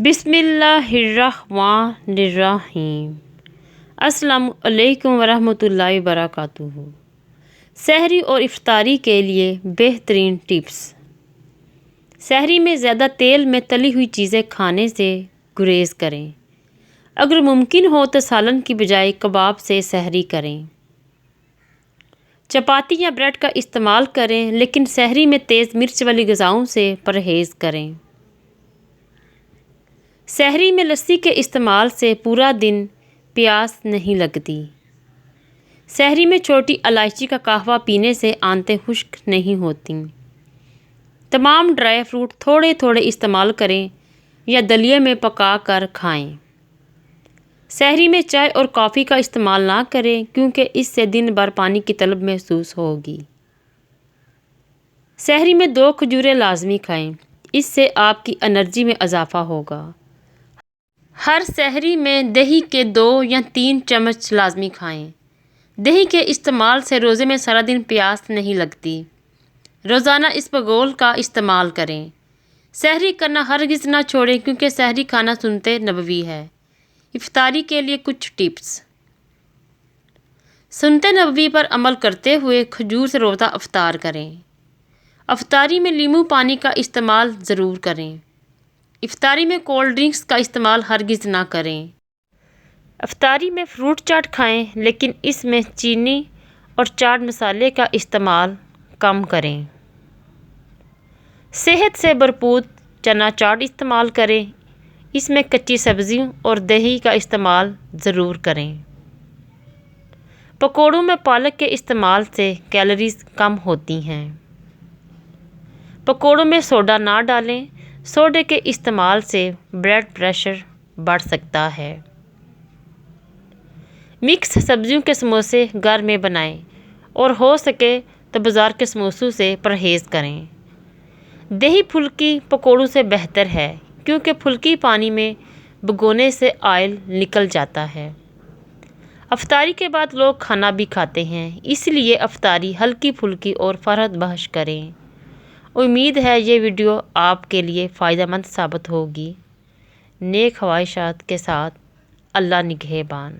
بسم اللہ الرحمن الرحیم۔ السلام علیکم ورحمۃ اللہ وبرکاتہ۔ سحری اور افطاری کے لیے بہترین ٹپس۔ سحری میں زیادہ تیل میں تلی ہوئی چیزیں کھانے سے گریز کریں۔ اگر ممکن ہو تو سالن کی بجائے کباب سے سحری کریں۔ چپاتی یا بریڈ کا استعمال کریں لیکن سحری میں تیز مرچ والی غذاؤں سے پرہیز کریں۔ سحری میں لسی کے استعمال سے پورا دن پیاس نہیں لگتی۔ سحری میں چھوٹی الائچی کا قہوہ پینے سے آنتیں خشک نہیں ہوتیں۔ تمام ڈرائی فروٹ تھوڑے تھوڑے استعمال کریں یا دلیے میں پکا کر کھائیں۔ سحری میں چائے اور کافی کا استعمال نہ کریں کیونکہ اس سے دن بھر پانی کی طلب محسوس ہوگی۔ سحری میں 2 کھجوریں لازمی کھائیں، اس سے آپ کی انرجی میں اضافہ ہوگا۔ ہر سحری میں دہی کے 2 یا 3 چمچ لازمی کھائیں۔ دہی کے استعمال سے روزے میں سارا دن پیاس نہیں لگتی۔ روزانہ اسبگول کا استعمال کریں۔ سحری کرنا ہرگز نہ چھوڑیں کیونکہ سحری کھانا سنت نبوی ہے۔ افطاری کے لیے کچھ ٹپس۔ سنت نبوی پر عمل کرتے ہوئے کھجور سے روزہ افطار کریں۔ افطاری میں لیمو پانی کا استعمال ضرور کریں۔ افطاری میں کولڈ ڈرنکس کا استعمال ہرگز نہ کریں۔ افطاری میں فروٹ چاٹ کھائیں لیکن اس میں چینی اور چاٹ مسالے کا استعمال کم کریں۔ صحت سے بھرپور چنا چاٹ استعمال کریں، اس میں کچی سبزیوں اور دہی کا استعمال ضرور کریں۔ پکوڑوں میں پالک کے استعمال سے کیلوریز کم ہوتی ہیں۔ پکوڑوں میں سوڈا نہ ڈالیں، سوڈے کے استعمال سے بلڈ پریشر بڑھ سکتا ہے۔ مکس سبزیوں کے سموسے گھر میں بنائیں اور ہو سکے تو بازار کے سموسوں سے پرہیز کریں۔ دہی پھلکی پکوڑوں سے بہتر ہے کیونکہ پھلکی پانی میں بھگونے سے آئل نکل جاتا ہے۔ افطاری کے بعد لوگ کھانا بھی کھاتے ہیں، اس لیے افطاری ہلکی پھلکی اور فرحت بخش کریں۔ امید ہے یہ ویڈیو آپ کے لیے فائدہ مند ثابت ہوگی۔ نیک خواہشات کے ساتھ اللہ نگہبان۔